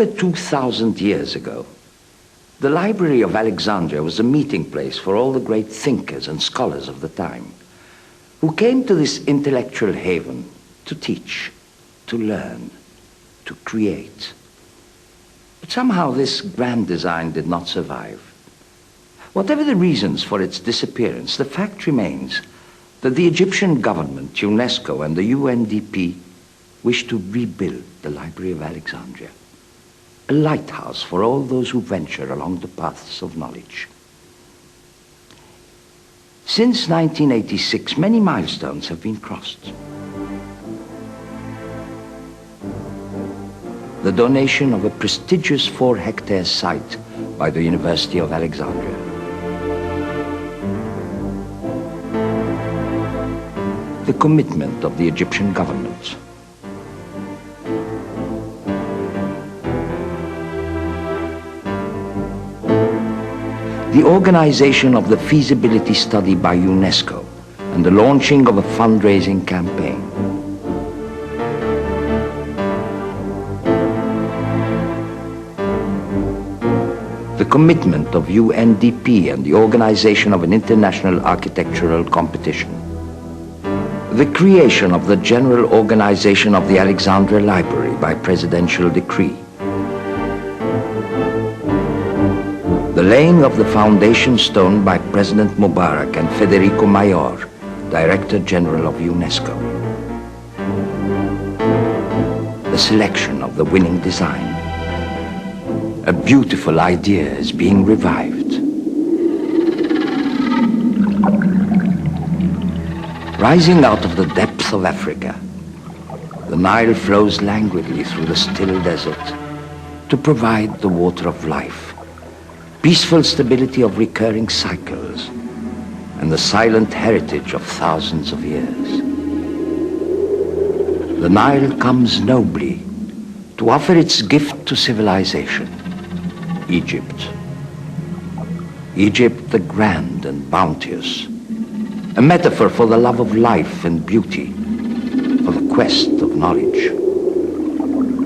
Over 2,000 years ago, the Library of Alexandria was a meeting place for all the great thinkers and scholars of the time, who came to this intellectual haven to teach, to learn, to create. But somehow this grand design did not survive. Whatever the reasons for its disappearance, the fact remains that the Egyptian government, UNESCO, and the UNDP wish to rebuild the Library of Alexandria, a lighthouse for all those who venture along the paths of knowledge. Since 1986, many milestones have been crossed. The donation of a prestigious 4-hectare site by the University of Alexandria. The commitment of the Egyptian government. The organization of the feasibility study by UNESCO and the launching of a fundraising campaign. The commitment of UNDP and the organization of an international architectural competition. The creation of the general organization of the Alexandria Library by presidential decree. The laying of the foundation stone by President Mubarak and Federico Mayor, Director General of UNESCO. The selection of the winning design. A beautiful idea is being revived. Rising out of the depths of Africa, the Nile flows languidly through the still desert to provide the water of life, peaceful stability of recurring cycles, and the silent heritage of thousands of years. The Nile comes nobly to offer its gift to civilization, Egypt. Egypt the grand and bounteous, a metaphor for the love of life and beauty, for the quest of knowledge.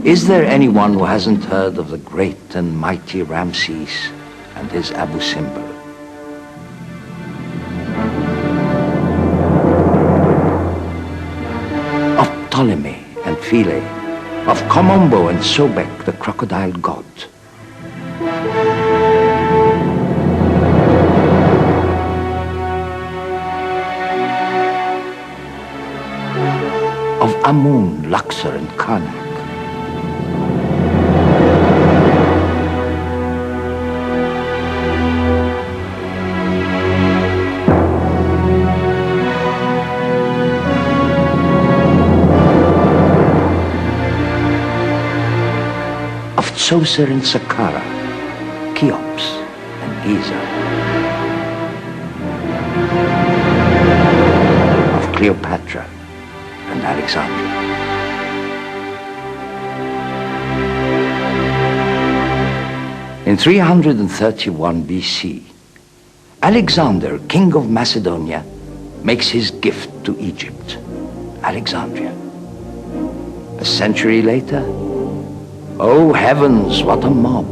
Is there anyone who hasn't heard of the great and mighty Ramses and his Abu Simbel? Of Ptolemy and Philae, of Komombo and Sobek, the crocodile god. Of Amun, Luxor, and Karnak. Djoser and Saqqara, Cheops and Giza, of Cleopatra and Alexandria. In 331 BC, Alexander, king of Macedonia, makes his gift to Egypt, Alexandria. A century later, oh heavens, what a mob!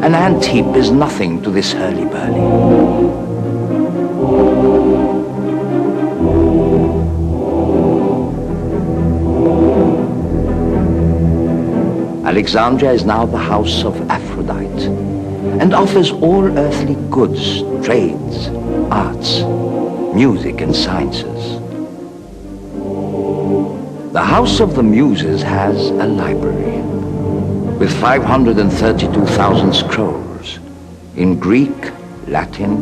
An ant heap is nothing to this hurly-burly. Alexandria is now the house of Aphrodite and offers all earthly goods, trades, arts, music and sciences. The House of the Muses has a library with 532,000 scrolls in Greek, Latin,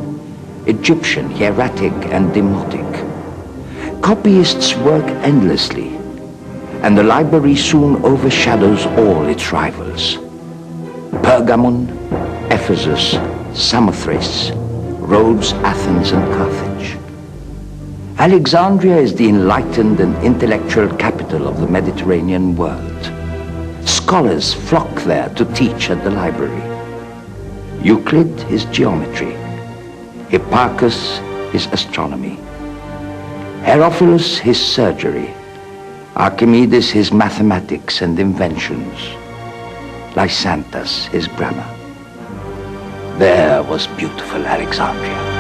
Egyptian, hieratic, and demotic. Copyists work endlessly, and the library soon overshadows all its rivals. Pergamon, Ephesus, Samothrace, Rhodes, Athens, and Carthage. Alexandria is the enlightened and intellectual capital of the Mediterranean world. Scholars flock there to teach at the library. Euclid, his geometry. Hipparchus, his astronomy. Herophilus, his surgery. Archimedes, his mathematics and inventions. Lysantas, his grammar. There was beautiful Alexandria.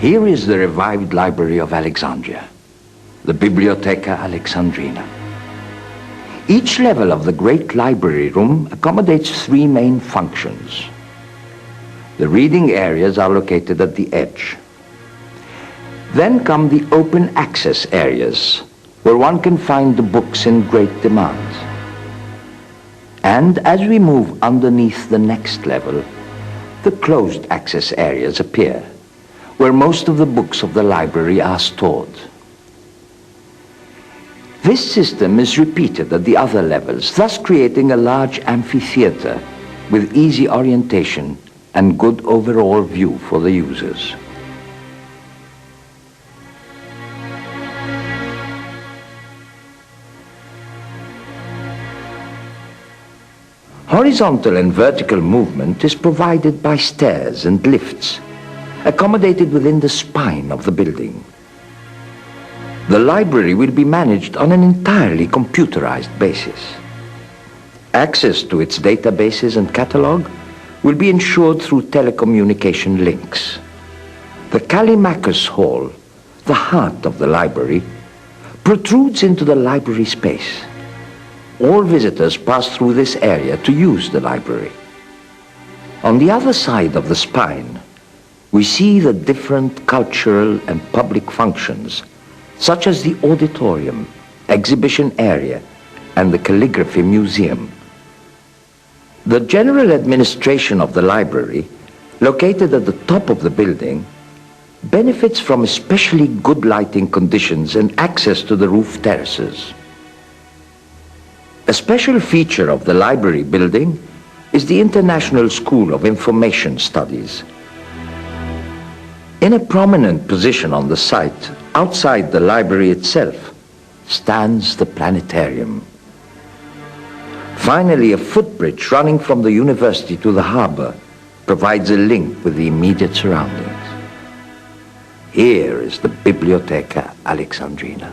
Here is the revived library of Alexandria, the Bibliotheca Alexandrina. Each level of the great library room accommodates three main functions. The reading areas are located at the edge. Then come the open access areas, where one can find the books in great demand. And as we move underneath the next level, the closed access areas appear, where most of the books of the library are stored. This system is repeated at the other levels, thus creating a large amphitheater with easy orientation and good overall view for the users. Horizontal and vertical movement is provided by stairs and lifts, accommodated within the spine of the building. The library will be managed on an entirely computerized basis. Access to its databases and catalog will be ensured through telecommunication links. The Callimachus Hall, the heart of the library, protrudes into the library space. All visitors pass through this area to use the library. On the other side of the spine, we see the different cultural and public functions, such as the auditorium, exhibition area, and the calligraphy museum. The general administration of the library, located at the top of the building, benefits from especially good lighting conditions and access to the roof terraces. A special feature of the library building is the International School of Information Studies. In a prominent position on the site, outside the library itself, stands the planetarium. Finally, a footbridge running from the university to the harbor provides a link with the immediate surroundings. Here is the Biblioteca Alexandrina.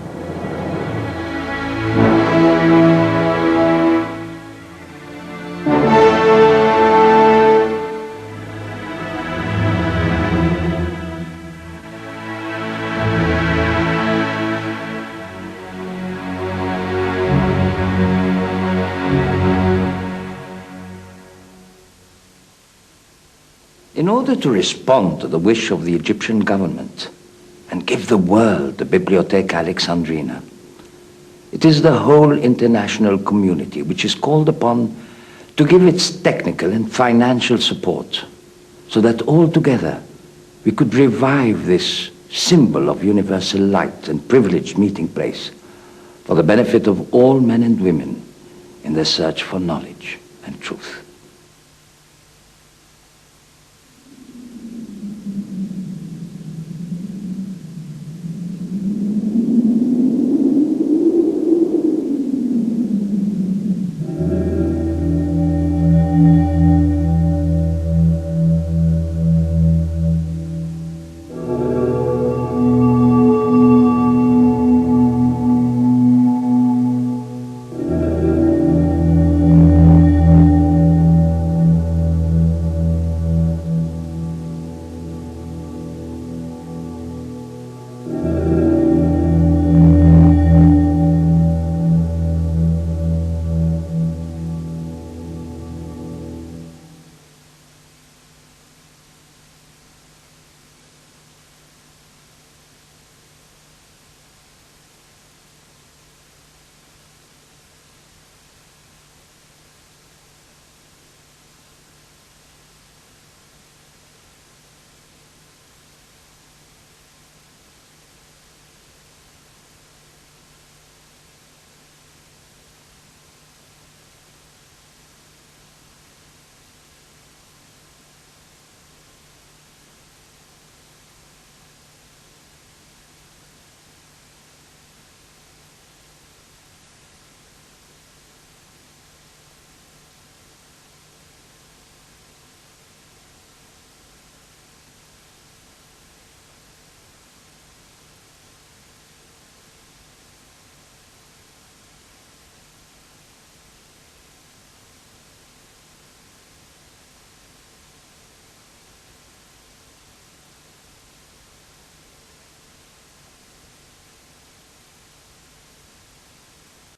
In order to respond to the wish of the Egyptian government and give the world the Biblioteca Alexandrina, it is the whole international community which is called upon to give its technical and financial support so that all together we could revive this symbol of universal light and privileged meeting place for the benefit of all men and women in their search for knowledge and truth.